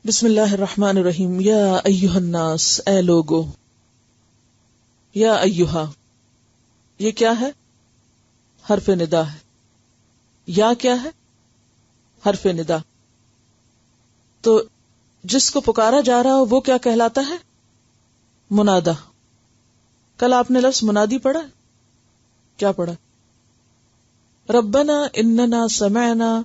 بسم اللہ الرحمن الرحیم. یا ایھا الناس، اے لوگو. یا ایھا یہ کیا ہے؟ حرف ندا ہے. یا کیا ہے؟ حرف ندا. تو جس کو پکارا جا رہا ہو وہ کیا کہلاتا ہے؟ منادا. کل آپ نے لفظ منادی پڑھا؟ کیا پڑھا؟ ربنا اننا سمعنا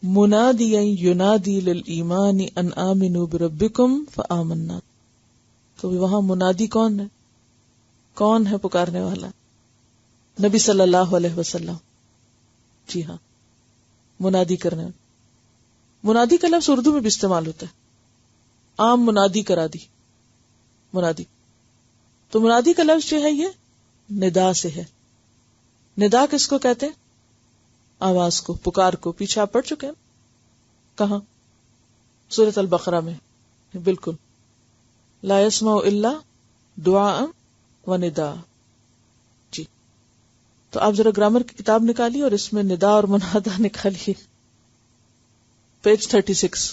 منادیا ینادی للایمان ان آمنوا بربکم فآمنا. تو وہاں منادی کون ہے؟ کون ہے پکارنے والا؟ نبی صلی اللہ علیہ وسلم. جی ہاں، منادی کرنے والا. منادی کا لفظ اردو میں بھی استعمال ہوتا ہے. عام منادی کرا دی، منادی. تو منادی کا لفظ جو ہے یہ ندا سے ہے. ندا کس کو کہتے ہیں؟ آواز کو، پکار کو. پیچھے آپ پڑھ چکے ہیں. کہاں؟ سورۃ البقرہ میں. بالکل. لا يسمع الا دعاء و ندا. جی تو آپ ذرا گرامر کی کتاب نکالیے اور اس میں ندا اور منادا نکالیے. پیج 36.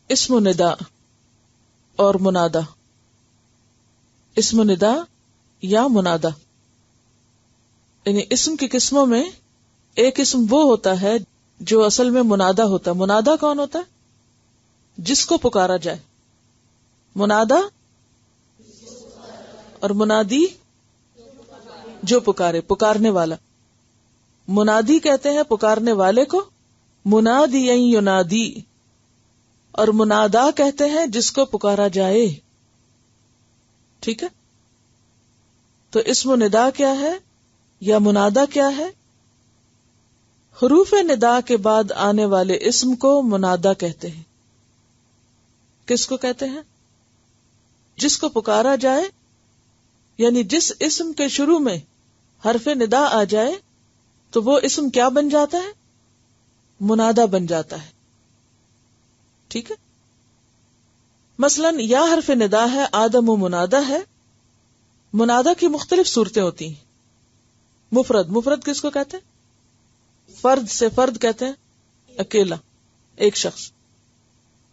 اسم ندا اور منادا. اسم ندا یا منادا، یعنی اسم کی قسموں میں ایک اسم وہ ہوتا ہے جو اصل میں منادا ہوتا ہے. منادا کون ہوتا ہے؟ جس کو پکارا جائے. منادا اور منادی جو پکارے، پکارنے والا. منادی کہتے ہیں پکارنے والے کو، منادی ینادی. اور منادا کہتے ہیں جس کو پکارا جائے. ٹھیک ہے. تو اسم ندا کیا ہے یا منادا کیا ہے؟ حروف ندا کے بعد آنے والے اسم کو منادا کہتے ہیں. کس کو کہتے ہیں؟ جس کو پکارا جائے، یعنی جس اسم کے شروع میں حرف ندا آ جائے تو وہ اسم کیا بن جاتا ہے؟ منادا بن جاتا ہے. ٹھیک ہے. مثلا یا حرف ندا ہے، آدم و منادا ہے. منادا کی مختلف صورتیں ہوتی ہیں. مفرد، مفرد کس کو کہتے ہیں؟ فرد سے فرد کہتے ہیں اکیلا، ایک شخص.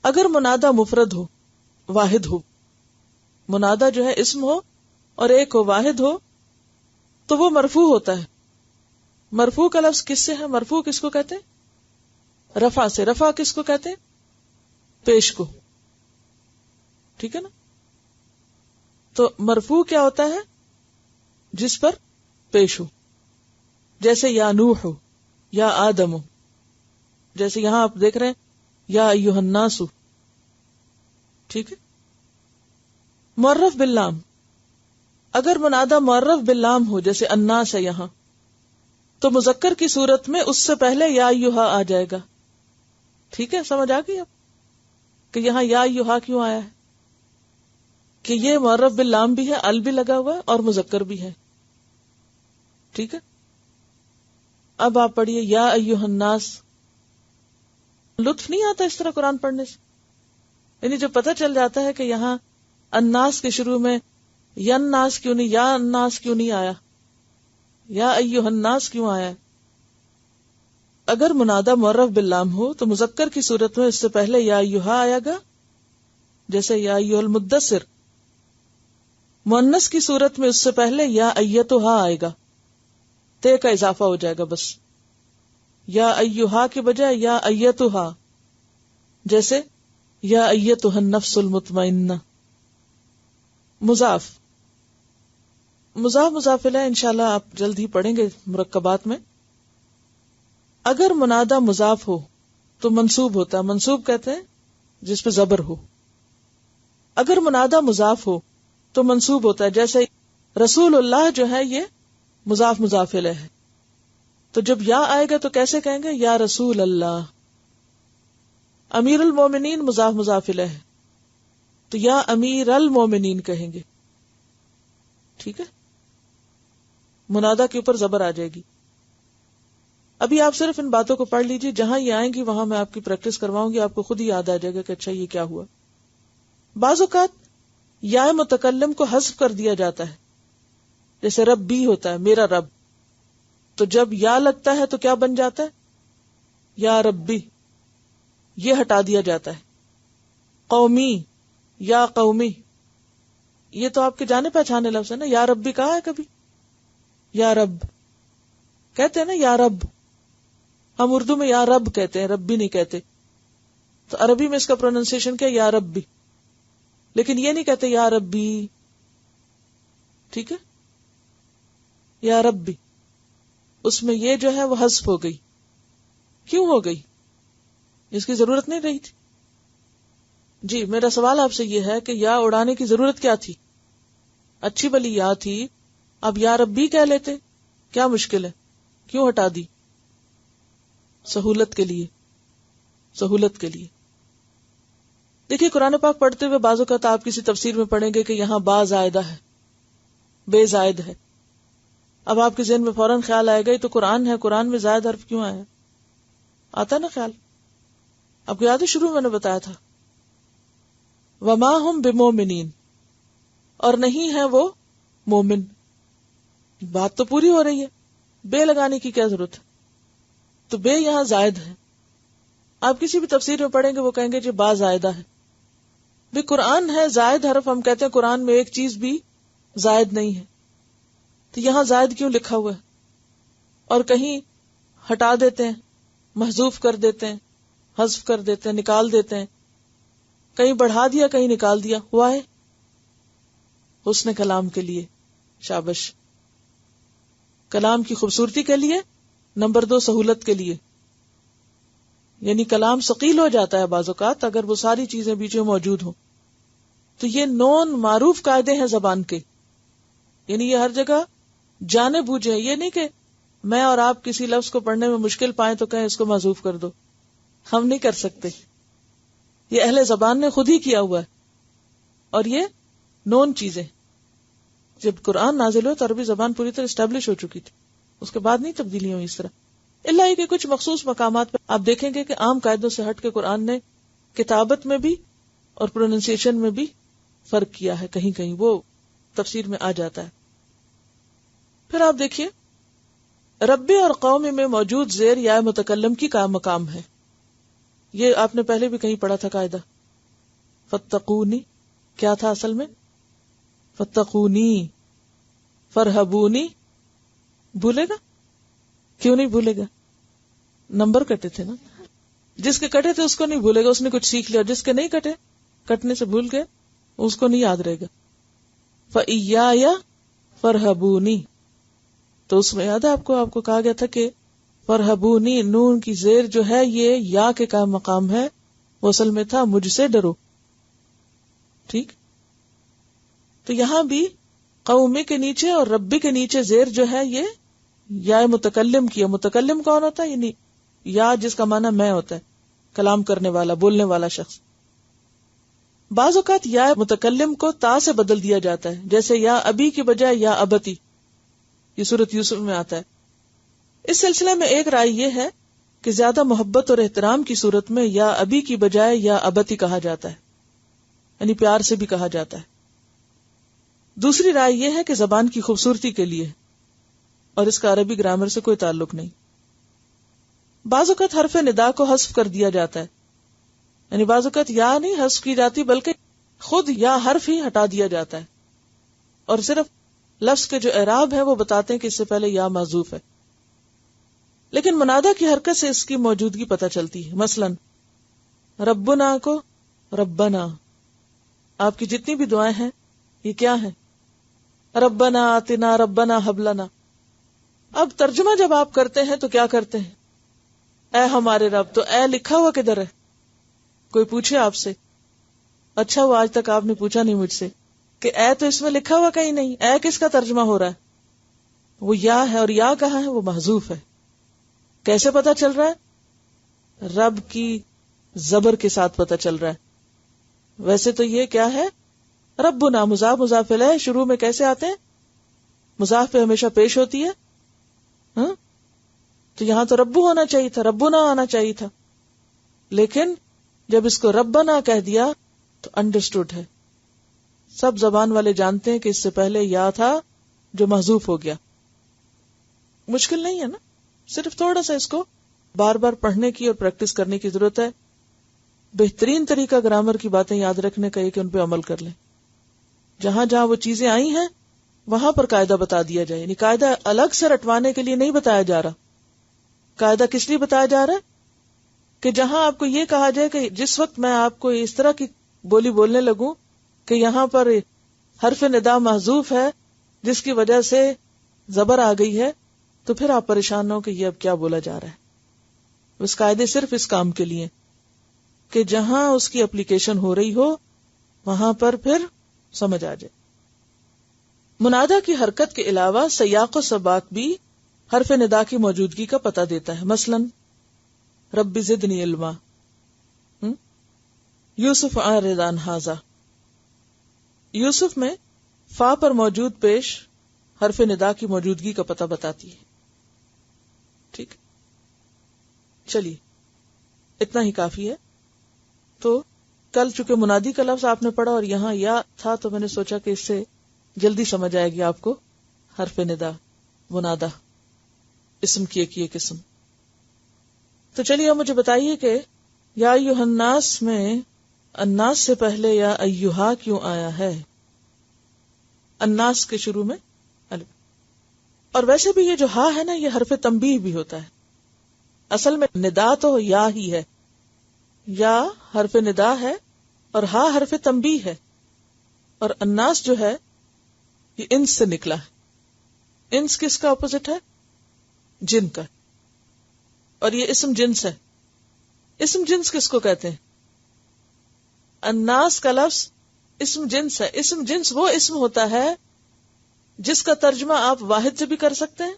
اگر منادا مفرد ہو، واحد ہو، منادا جو ہے اسم ہو اور ایک ہو، واحد ہو، تو وہ مرفوع ہوتا ہے. مرفوع کا لفظ کس سے ہے؟ مرفوع کس کو کہتے ہیں؟ رفع سے. رفع کس کو کہتے ہیں؟ پیش کو. ٹھیک ہے نا. تو مرفوع کیا ہوتا ہے؟ جس پر پیش ہو. جیسے یا نوح ہو، یا آدم ہو. جیسے یہاں آپ دیکھ رہے ہیں یا ایھا الناس. ٹھیک ہے. معرف باللام. اگر منادا معرف باللام ہو، جیسے الناس ہے یہاں، تو مذکر کی صورت میں اس سے پہلے یا ایھا آ جائے گا. ٹھیک ہے، سمجھ آ گئی اب کہ یہاں یا ایھا کیوں آیا ہے؟ کہ یہ معرف باللام بھی ہے، ال بھی لگا ہوا ہے، اور مذکر بھی ہے. ٹھیک ہے. اب آپ پڑھیے یا ایھا الناس. لطف نہیں آتا اس طرح قرآن پڑھنے سے؟ یعنی جو پتہ چل جاتا ہے کہ یہاں الناس کے شروع میں یناس کیوں نہیں، یا الناس کیوں نہیں آیا، یا ایھا الناس کیوں آیا ہے. اگر منادا معرف باللام ہو تو مذکر کی صورت میں اس سے پہلے یا ایھا آئے گا، جیسے یا ایھا المدثر. مؤنث کی صورت میں اس سے پہلے یا ایتھا آئے گا، تے کا اضافہ ہو جائے گا بس. یا ایھا کے بجائے یا ایتھا، جیسے یا ایتھا النفس المطمئنہ. مضاف، مضاف مضاف الیہ انشاءاللہ آپ جلد ہی پڑھیں گے مرکبات میں. اگر منادا مضاف ہو تو منصوب ہوتا ہے. منصوب کہتے ہیں جس پہ زبر ہو. اگر منادا مضاف ہو تو منصوب ہوتا ہے. جیسے رسول اللہ جو ہے یہ مضاف مضاف الیہ ہے، تو جب یا آئے گا تو کیسے کہیں گے؟ یا رسول اللہ. امیر المومنین مضاف مضاف الیہ ہے، تو یا امیر المومنین کہیں گے. ٹھیک ہے. منادا کے اوپر زبر آ جائے گی. ابھی آپ صرف ان باتوں کو پڑھ لیجیے، جہاں یہ آئیں گی وہاں میں آپ کی پریکٹس کرواؤں گی، آپ کو خود ہی یاد آ جائے گا کہ اچھا یہ کیا ہوا. بعض اوقات یا متکلم کو حذف کر دیا جاتا ہے، جیسے ربی ہوتا ہے، میرا رب. تو جب یا لگتا ہے تو کیا بن جاتا ہے؟ یا ربی. یہ ہٹا دیا جاتا ہے. قومی یا قومی یہ تو آپ کے جانے پہچانے لفظ ہے نا. یا رب بھی کہا ہے کبھی؟ یا رب کہتے ہیں نا, یا رب. ہم اردو میں یا رب کہتے ہیں, رب بھی نہیں کہتے. تو عربی میں اس کا پروننسیشن کیا؟ یا رب بھی. لیکن یہ نہیں کہتے یا ربی. ٹھیک ہے, یا رب بھی. اس میں یہ جو ہے وہ حذف ہو گئی. کیوں ہو گئی؟ اس کی ضرورت نہیں رہی تھی. جی میرا سوال آپ سے یہ ہے کہ یا اڑانے کی ضرورت کیا تھی؟ اچھی بلی یا تھی, اب یا رب بھی کہہ لیتے, کیا مشکل ہے؟ کیوں ہٹا دی؟ سہولت کے لیے, سہولت کے لیے. دیکھیے قرآن پاک پڑھتے ہوئے بعض اوقات آپ کسی تفسیر میں پڑھیں گے کہ یہاں با زائدہ ہے, بے زائد ہے. اب آپ کے ذہن میں فوراً خیال آئے گا یہ تو قرآن ہے, قرآن میں زائد حرف کیوں آیا؟ آتا نا خیال. آپ کو یاد ہے شروع میں نے بتایا تھا وما ہم بمومنین, اور نہیں ہے وہ مومن. بات تو پوری ہو رہی ہے, بے لگانے کی کیا ضرورت ہے؟ تو بے یہاں زائد ہے. آپ کسی بھی تفسیر میں پڑھیں گے وہ کہیں گے جو با زائدہ ہے. بھی قرآن ہے زائد حرف, ہم کہتے ہیں قرآن میں ایک چیز بھی زائد نہیں ہے, تو یہاں زائد کیوں لکھا ہوا ہے؟ اور کہیں ہٹا دیتے ہیں, محذوف کر دیتے ہیں, حذف کر دیتے ہیں, نکال دیتے ہیں. کہیں بڑھا دیا کہیں نکال دیا. ہوا ہے حسن کلام کے لیے, شابش. کلام کی خوبصورتی کے لیے, نمبر 2 سہولت کے لیے. یعنی کلام ثقیل ہو جاتا ہے بعض اوقات اگر وہ ساری چیزیں بیچ میں موجود ہوں. تو یہ نون معروف قاعدے ہیں زبان کے, یعنی یہ ہر جگہ جانے بوجھے. یہ نہیں کہ میں اور آپ کسی لفظ کو پڑھنے میں مشکل پائیں تو کہیں اس کو محذوف کر دو, ہم نہیں کر سکتے. یہ اہل زبان نے خود ہی کیا ہوا ہے, اور یہ نون چیزیں. جب قرآن نازل ہو تو عربی زبان پوری طرح اسٹیبلش ہو چکی تھی, اس کے بعد نہیں تبدیلی ہوئی اس طرح. اللہ ہی کہ کچھ مخصوص مقامات پہ آپ دیکھیں گے کہ عام قاعدوں سے ہٹ کے قرآن نے کتابت میں بھی اور پروننسیشن میں بھی فرق کیا ہے. کہیں کہیں وہ تفسیر میں آ جاتا ہے. پھر آپ دیکھیے ربی اور قومی میں موجود زیر یا متکلم کی کا مقام ہے. یہ آپ نے پہلے بھی کہیں پڑھا تھا قاعدہ. فتقونی کیا تھا اصل میں؟ فتقونی, فرہبونی. بھولے گا؟ کیوں نہیں بھولے گا؟ نمبر کٹے تھے نا. جس کے کٹے تھے اس کو نہیں بھولے گا, اس نے کچھ سیکھ لیا. جس کے نہیں کٹے, کٹنے سے بھول گئے, اس کو نہیں یاد رہے گا. فَإِيَّايَ فَارْهَبُونِي, تو اس میں یاد ہے آپ کو کہا گیا تھا کہ فرہبونی نون کی زیر جو ہے یہ یا کے کا مقام ہے, وہ اصل میں تھا مجھ سے ڈرو. ٹھیک, تو یہاں بھی قومی کے نیچے اور ربی کے نیچے زیر جو ہے یہ یا متکلم کیا. متکلم کون ہوتا ہے؟ یعنی یا جس کا معنی میں ہوتا ہے, کلام کرنے والا, بولنے والا شخص. بعض اوقات یا متکلم کو تا سے بدل دیا جاتا ہے, جیسے یا ابی کی بجائے یا ابتی, یہ سورۃ یوسف میں آتا ہے. اس سلسلے میں ایک رائے یہ ہے کہ زیادہ محبت اور احترام کی صورت میں یا ابی کی بجائے یا ابتی کہا جاتا ہے, یعنی پیار سے بھی کہا جاتا ہے. دوسری رائے یہ ہے کہ زبان کی خوبصورتی کے لیے, اور اس کا عربی گرامر سے کوئی تعلق نہیں. بعض اوقات حرف ندا کو حذف کر دیا جاتا ہے, یعنی بعض اوقات یا نہیں حذف کی جاتی بلکہ خود یا حرف ہی ہٹا دیا جاتا ہے, اور صرف لفظ کے جو اعراب ہے وہ بتاتے ہیں کہ اس سے پہلے یا محذوف ہے. لیکن منادہ کی حرکت سے اس کی موجودگی پتہ چلتی ہے. مثلا ربنا کو ربنا, آپ کی جتنی بھی دعائیں ہیں یہ کیا ہیں؟ ربنا آتنا, ربنا حب لنا. اب ترجمہ جب آپ کرتے ہیں تو کیا کرتے ہیں؟ اے ہمارے رب. تو اے لکھا ہوا کدھر ہے؟ کوئی پوچھے آپ سے؟ اچھا وہ آج تک آپ نے پوچھا نہیں مجھ سے کہ اے تو اس میں لکھا ہوا کہیں نہیں. اے کس کا ترجمہ ہو رہا ہے؟ وہ یا ہے, اور یا کہاں ہے؟ وہ محذوف ہے. کیسے پتا چل رہا ہے؟ رب کی زبر کے ساتھ پتا چل رہا ہے. ویسے تو یہ کیا ہے؟ ربنا مضاف مضاف الیہ, شروع میں کیسے آتے ہیں؟ مضاف پہ ہمیشہ پیش ہوتی ہے. ہاں تو یہاں تو ربو ہونا چاہیے تھا, ربنا آنا چاہیے تھا. لیکن جب اس کو ربنا کہہ دیا تو انڈرسٹوڈ ہے, سب زبان والے جانتے ہیں کہ اس سے پہلے یا تھا جو محذوف ہو گیا. مشکل نہیں ہے نا, صرف تھوڑا سا اس کو بار بار پڑھنے کی اور پریکٹس کرنے کی ضرورت ہے. بہترین طریقہ گرامر کی باتیں یاد رکھنے کا یہ کہ ان پہ عمل کر لیں. جہاں جہاں وہ چیزیں آئی ہیں وہاں پر قاعدہ بتا دیا جائے. یعنی قاعدہ الگ سے رٹوانے کے لیے نہیں بتایا جا رہا. قاعدہ کس لیے بتایا جا رہا ہے کہ جہاں آپ کو یہ کہا جائے کہ جس وقت میں آپ کو اس طرح کی بولی بولنے لگوں کہ یہاں پر حرف ندا محذوف ہے جس کی وجہ سے زبر آ گئی ہے، تو پھر آپ پریشان نہ ہو کہ یہ اب کیا بولا جا رہا ہے. اس قاعدے صرف اس کام کے لیے کہ جہاں اس کی اپلیکیشن ہو رہی ہو وہاں پر پھر سمجھ آ جائے. منادا کی حرکت کے علاوہ سیاق و سباق بھی حرف ندا کی موجودگی کا پتہ دیتا ہے. مثلا رب زدنی علما، یوسف اعرض عن ھذا. یوسف میں فا پر موجود پیش حرف ندا کی موجودگی کا پتہ بتاتی ہے. ٹھیک، چلیے اتنا ہی کافی ہے. تو کل چونکہ منادی کا لفظ آپ نے پڑھا اور یہاں یا تھا تو میں نے سوچا کہ اس سے جلدی سمجھ آئے گی آپ کو حرف ندا منادا اسم کی ایک یہ قسم. تو چلیے اب مجھے بتائیے کہ یا ایھا الناس میں الناس سے پہلے یا ایھا کیوں آیا ہے؟ الناس کے شروع میں الف. اور ویسے بھی یہ جو ہا ہے نا یہ حرف تنبیہ بھی ہوتا ہے. اصل میں ندا تو یا ہی ہے، یا حرف ندا ہے اور ہا حرف تنبیہ ہے. اور الناس جو ہے یہ انس سے نکلا ہے. انس کس کا اپوزٹ ہے؟ جن کا. اور یہ اسم جنس ہے. اسم جنس کس کو کہتے ہیں؟ الناس کا لفظ اسم جنس ہے. اسم جنس وہ اسم ہوتا ہے جس کا ترجمہ آپ واحد سے بھی کر سکتے ہیں،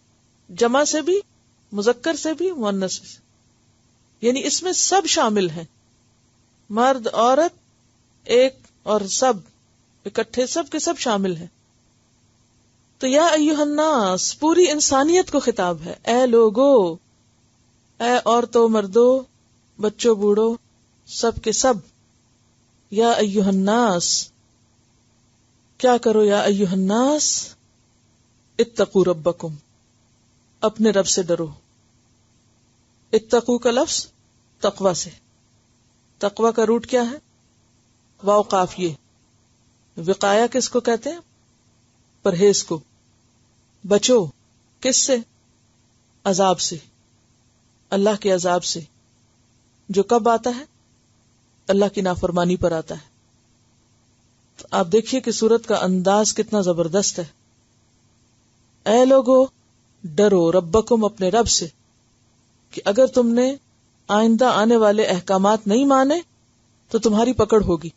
جمع سے بھی، مذکر سے بھی، مؤنث سے. یعنی اس میں سب شامل ہیں، مرد عورت ایک اور سب اکٹھے، سب کے سب شامل ہیں. تو یا ایھا الناس پوری انسانیت کو خطاب ہے. اے لوگو، اے عورتوں مردوں بچوں بوڑھوں سب کے سب. یا ایھا الناس کیا کرو؟ یا ایھا الناس اتقوا ربکم اپنے رب سے ڈرو. اتقوا کا لفظ تقوی سے. تقوی کا روٹ کیا ہے؟ واو قاف. یہ وقایا کس کو کہتے ہیں؟ پرہیز کو. بچو کس سے؟ عذاب سے، اللہ کے عذاب سے جو کب آتا ہے؟ اللہ کی نافرمانی پر آتا ہے. تو آپ دیکھیے کہ سورت کا انداز کتنا زبردست ہے. اے لوگو ڈرو ربکم اپنے رب سے، کہ اگر تم نے آئندہ آنے والے احکامات نہیں مانے تو تمہاری پکڑ ہوگی.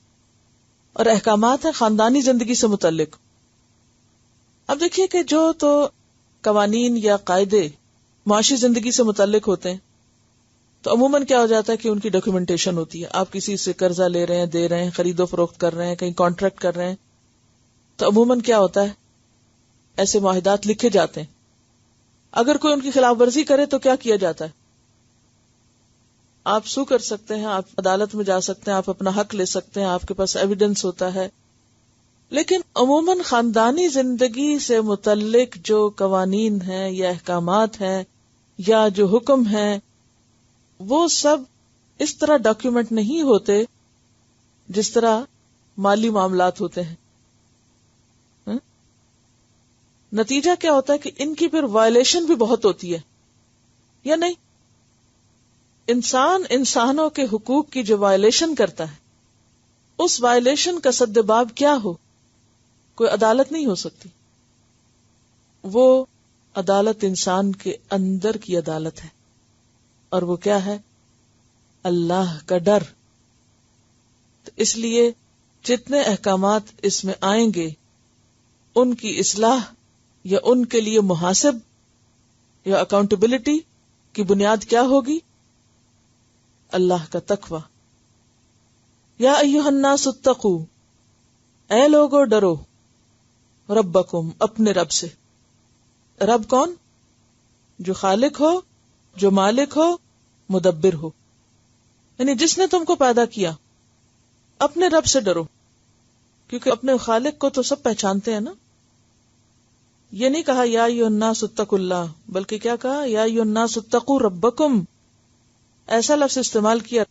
اور احکامات ہیں خاندانی زندگی سے متعلق. اب دیکھیے کہ جو تو قوانین یا قاعدے معاشی زندگی سے متعلق ہوتے ہیں تو عموماً کیا ہو جاتا ہے کہ ان کی ڈاکیومنٹیشن ہوتی ہے. آپ کسی سے قرضہ لے رہے ہیں، دے رہے ہیں، خرید و فروخت کر رہے ہیں، کہیں کانٹریکٹ کر رہے ہیں، تو عموماً کیا ہوتا ہے ایسے معاہدات لکھے جاتے ہیں. اگر کوئی ان کی خلاف ورزی کرے تو کیا کیا جاتا ہے؟ آپ سو کر سکتے ہیں، آپ عدالت میں جا سکتے ہیں، آپ اپنا حق لے سکتے ہیں، آپ کے پاس ایویڈنس ہوتا ہے. لیکن عموماً خاندانی زندگی سے متعلق جو قوانین ہیں یا احکامات ہیں یا جو حکم ہیں وہ سب اس طرح ڈاکیومنٹ نہیں ہوتے جس طرح مالی معاملات ہوتے ہیں. نتیجہ کیا ہوتا ہے کہ ان کی پھر وائلیشن بھی بہت ہوتی ہے یا نہیں؟ انسان انسانوں کے حقوق کی جو وائلیشن کرتا ہے اس وائلیشن کا سدباب کیا ہو؟ کوئی عدالت نہیں ہو سکتی. وہ عدالت انسان کے اندر کی عدالت ہے، اور وہ کیا ہے؟ اللہ کا ڈر. تو اس لیے جتنے احکامات اس میں آئیں گے ان کی اصلاح یا ان کے لیے محاسب یا اکاؤنٹیبلٹی کی بنیاد کیا ہوگی؟ اللہ کا تقوی. یا ایھا الناس اتقوا، اے لوگو ڈرو، ربکم اپنے رب سے. رب کون؟ جو خالق ہو، جو مالک ہو، مدبر ہو، یعنی جس نے تم کو پیدا کیا. اپنے رب سے ڈرو، کیونکہ اپنے خالق کو تو سب پہچانتے ہیں نا. یہ نہیں کہا یا ایھا الناس اتقوا اللہ، بلکہ کیا کہا؟ یا ایھا الناس اتقوا ربکم. ایسا لفظ استعمال کیا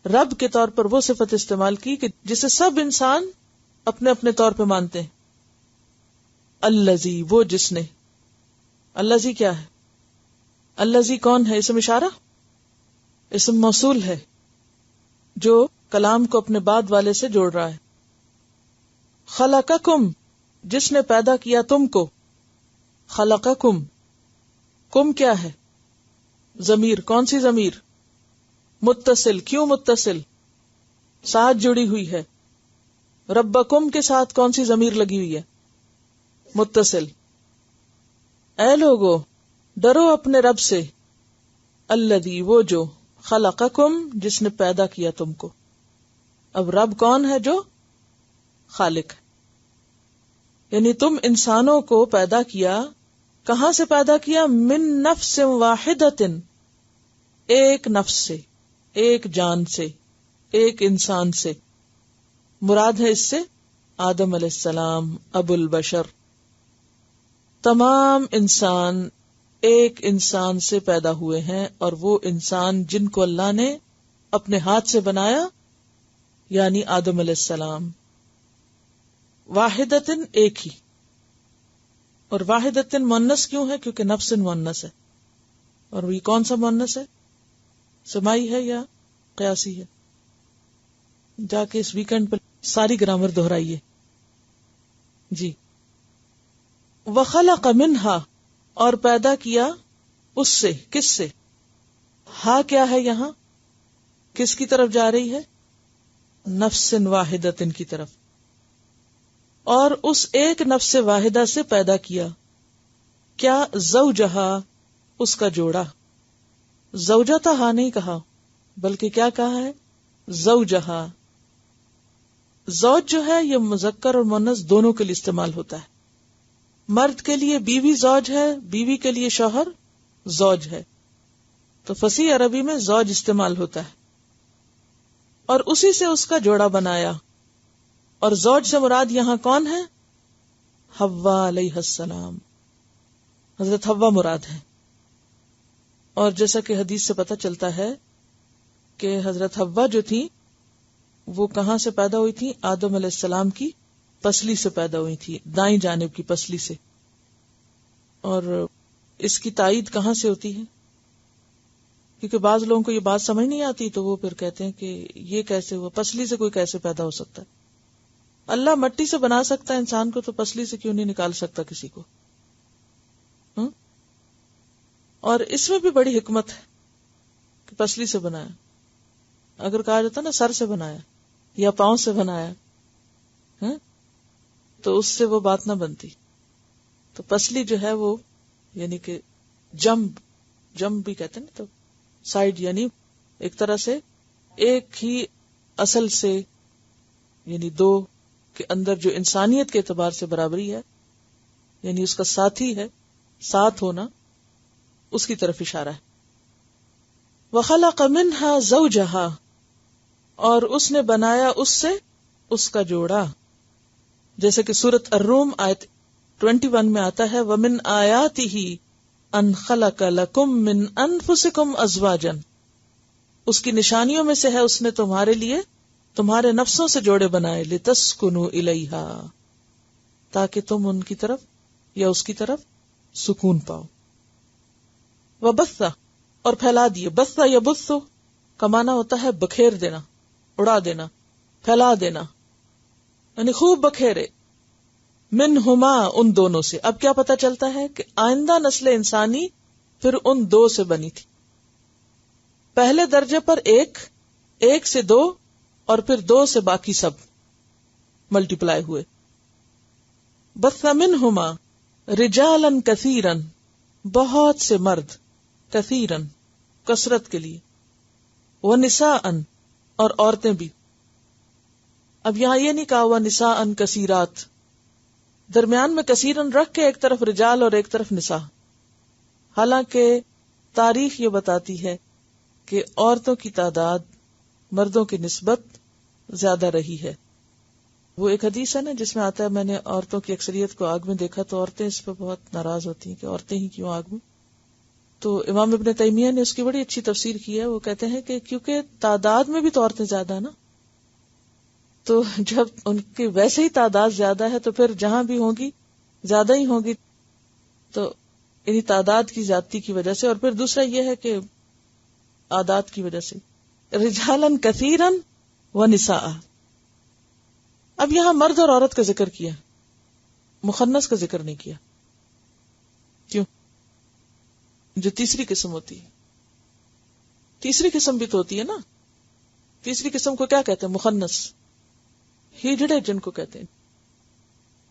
رب کے طور پر وہ صفت استعمال کی کہ جسے سب انسان اپنے اپنے طور پہ مانتے ہیں. الذی، وہ جس نے. الذی کیا ہے؟ الذی کون ہے؟ اسم اشارہ، اسم موصول ہے جو کلام کو اپنے بعد والے سے جوڑ رہا ہے. خلقکم، جس نے پیدا کیا تم کو. خلقکم، کم کیا ہے؟ ضمیر. کون سی ضمیر؟ متصل. کیوں متصل؟ ساتھ جڑی ہوئی ہے. ربکم کے ساتھ کون سی ضمیر لگی ہوئی ہے؟ متصل. اے لوگو ڈرو اپنے رب سے. الذی، وہ جو. خلقکم، جس نے پیدا کیا تم کو. اب رب کون ہے؟ جو خالق ہے. یعنی تم انسانوں کو پیدا کیا. کہاں سے پیدا کیا؟ من نفس واحدۃ، ایک نفس سے، ایک جان سے، ایک انسان سے. مراد ہے اس سے آدم علیہ السلام، ابو البشر. تمام انسان ایک انسان سے پیدا ہوئے ہیں، اور وہ انسان جن کو اللہ نے اپنے ہاتھ سے بنایا یعنی آدم علیہ السلام. واحدتن، ایک ہی. اور واحدتن مؤنث کیوں ہے؟ کیونکہ نفس مؤنث ہے. اور یہ کون سا مؤنث ہے؟ سمائی ہے یا قیاسی ہے؟ جا کے اس ویکنڈ پر ساری گرامر دہرائیے. جی. وخلق منہا، اور پیدا کیا اس سے. کس سے؟ ہاں کیا ہے یہاں؟ کس کی طرف جا رہی ہے؟ نفس واحدتن کی طرف. اور اس ایک نفس واحدہ سے پیدا کیا کیا؟ زوجہا، اس کا جوڑا. زوجتہا نہیں کہا بلکہ کیا کہا ہے؟ زوجہا. زوج جو ہے یہ مذکر اور مؤنث دونوں کے لیے استعمال ہوتا ہے. مرد کے لیے بیوی زوج ہے، بیوی کے لیے شوہر زوج ہے. تو فصیح عربی میں زوج استعمال ہوتا ہے. اور اسی سے اس کا جوڑا بنایا. اور زوج سے مراد یہاں کون ہے؟ حوا علیہ السلام. حضرت حوا مراد ہے. اور جیسا کہ حدیث سے پتہ چلتا ہے کہ حضرت حوا جو تھی وہ کہاں سے پیدا ہوئی تھی؟ آدم علیہ السلام کی پسلی سے پیدا ہوئی تھی، دائیں جانب کی پسلی سے. اور اس کی تائید کہاں سے ہوتی ہے؟ کیونکہ بعض لوگوں کو یہ بات سمجھ نہیں آتی تو وہ پھر کہتے ہیں کہ یہ کیسے ہوا، پسلی سے کوئی کیسے پیدا ہو سکتا ہے؟ اللہ مٹی سے بنا سکتا ہے انسان کو تو پسلی سے کیوں نہیں نکال سکتا کسی کو؟ اور اس میں بھی بڑی حکمت ہے کہ پسلی سے بنایا. اگر کہا جاتا نا سر سے بنایا یا پاؤں سے بنایا تو اس سے وہ بات نہ بنتی. تو پسلی جو ہے وہ یعنی کہ جمب بھی کہتے ہیں نا، تو سائڈ یعنی ایک طرح سے ایک ہی اصل سے، یعنی دو کے اندر جو انسانیت کے اعتبار سے برابری ہے، یعنی اس کا ساتھی ہے، ساتھ ہونا، اس کی طرف اشارہ ہے. وَخَلَقَ مِنْهَا زَوْجَهَا، اور اس نے بنایا اس سے اس کا جوڑا. جیسے کہ سورۃ الروم آیت 21 میں آتا ہے وَمِنْ آیَاتِهِ أَنْ خَلَقَ لَكُمْ مِنْ أَنفُسِكُمْ أَزْوَاجًا، اس کی نشانیوں میں سے ہے اس نے تمہارے لیے تمہارے نفسوں سے جوڑے بنائے. لِتَسْكُنُوا إِلَيْهَا، تاکہ تم ان کی طرف یا اس کی طرف سکون پاؤ. وَبَثَّ، اور پھیلا دیے. بث یبث کا معنی ہوتا ہے بکھیر دینا، اڑا دینا، پھیلا دینا، یعنی خوب بکھیرے. منہما، ان دونوں سے. اب کیا پتا چلتا ہے کہ آئندہ نسل انسانی پھر ان دو سے بنی تھی. پہلے درجے پر ایک سے دو، اور پھر دو سے باقی سب ملٹیپلائی ہوئے. بث منہما رجالا کثیرا، بہت سے مرد، کثیرن کثرت کے لیے، ونساء، اور عورتیں بھی. اب یہاں یہ نہیں کہا ہوا نساء کثیرات، درمیان میں کثیرن رکھ کے ایک طرف رجال اور ایک طرف نساء. حالانکہ تاریخ یہ بتاتی ہے کہ عورتوں کی تعداد مردوں کی نسبت زیادہ رہی ہے. وہ ایک حدیث ہے نا جس میں آتا ہے میں نے عورتوں کی اکثریت کو آگ میں دیکھا تو عورتیں اس پہ بہت ناراض ہوتی ہیں کہ عورتیں ہی کیوں آگ میں. تو امام ابن تیمیہ نے اس کی بڑی اچھی تفسیر کی ہے. وہ کہتے ہیں کہ کیونکہ تعداد میں بھی تو عورتیں زیادہ ہیں نا، تو جب ان کی ویسے ہی تعداد زیادہ ہے تو پھر جہاں بھی ہوں گی زیادہ ہی ہوں گی، تو انہی تعداد کی زیادتی کی وجہ سے. اور پھر دوسرا یہ ہے کہ عادات کی وجہ سے رجالن کثیرن و نساء. اب یہاں مرد اور عورت کا ذکر کیا، مخنث کا ذکر نہیں کیا. کیوں؟ جو تیسری قسم ہوتی ہے، تیسری قسم بھی تو ہوتی ہے نا. تیسری قسم کو کیا کہتے ہیں؟ مخنث، ہجڑے جن کو کہتے ہیں.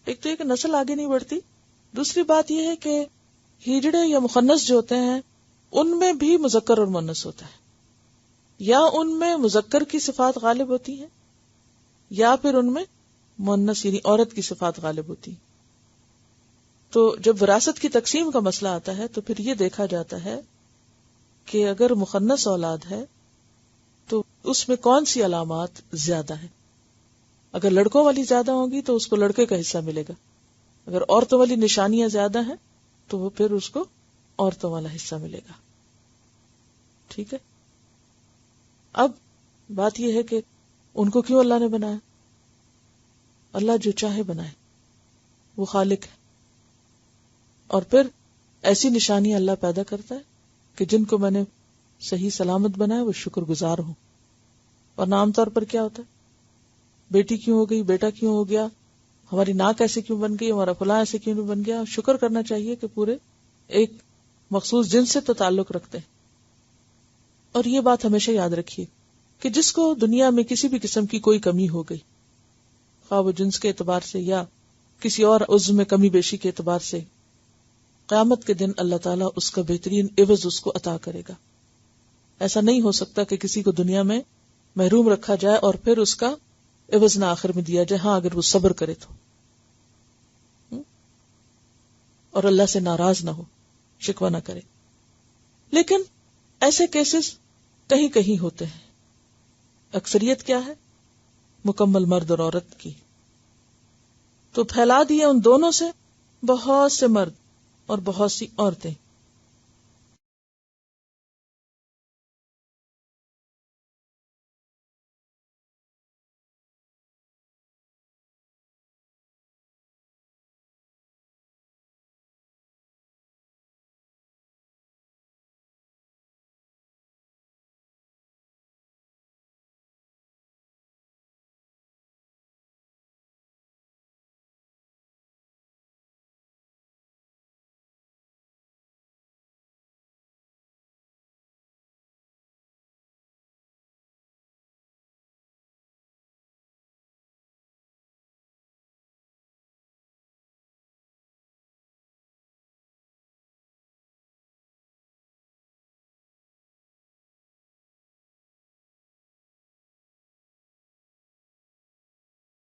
ایک تو یہ کہ نسل آگے نہیں بڑھتی، دوسری بات یہ ہے کہ ہجڑے یا مخنث جو ہوتے ہیں ان میں بھی مذکر اور مؤنث ہوتا ہے، یا ان میں مذکر کی صفات غالب ہوتی ہیں یا پھر ان میں مؤنث یعنی عورت کی صفات غالب ہوتی ہیں. تو جب وراثت کی تقسیم کا مسئلہ آتا ہے تو پھر یہ دیکھا جاتا ہے کہ اگر مخنث اولاد ہے تو اس میں کون سی علامات زیادہ ہے. اگر لڑکوں والی زیادہ ہوں گی تو اس کو لڑکے کا حصہ ملے گا، اگر عورتوں والی نشانیاں زیادہ ہیں تو وہ پھر اس کو عورتوں والا حصہ ملے گا. ٹھیک ہے. اب بات یہ ہے کہ ان کو کیوں اللہ نے بنایا؟ اللہ جو چاہے بنائے، وہ خالق ہے. اور پھر ایسی نشانیاں اللہ پیدا کرتا ہے کہ جن کو میں نے صحیح سلامت بنایا وہ شکر گزار ہوں. اور عام طور پر کیا ہوتا ہے؟ بیٹی کیوں ہو گئی، بیٹا کیوں ہو گیا، ہماری ناک ایسے کیوں بن گئی، ہمارا فلاں ایسے کیوں بن گیا. شکر کرنا چاہیے کہ پورے ایک مخصوص جنس سے تو تعلق رکھتے ہیں. اور یہ بات ہمیشہ یاد رکھیے کہ جس کو دنیا میں کسی بھی قسم کی کوئی کمی ہو گئی، خواہ وہ جنس کے اعتبار سے یا کسی اور عضو میں کمی بیشی کے اعتبار سے، قیامت کے دن اللہ تعالیٰ اس کا بہترین عوض اس کو عطا کرے گا. ایسا نہیں ہو سکتا کہ کسی کو دنیا میں محروم رکھا جائے اور پھر اس کا عوض نہ آخر میں دیا جائے. ہاں اگر وہ صبر کرے تو، اور اللہ سے ناراض نہ ہو، شکوہ نہ کرے. لیکن ایسے کیسز کہیں کہیں ہوتے ہیں. اکثریت کیا ہے؟ مکمل مرد اور عورت کی. تو پھیلا دیے ان دونوں سے بہت سے مرد اور بہت سی عورتیں.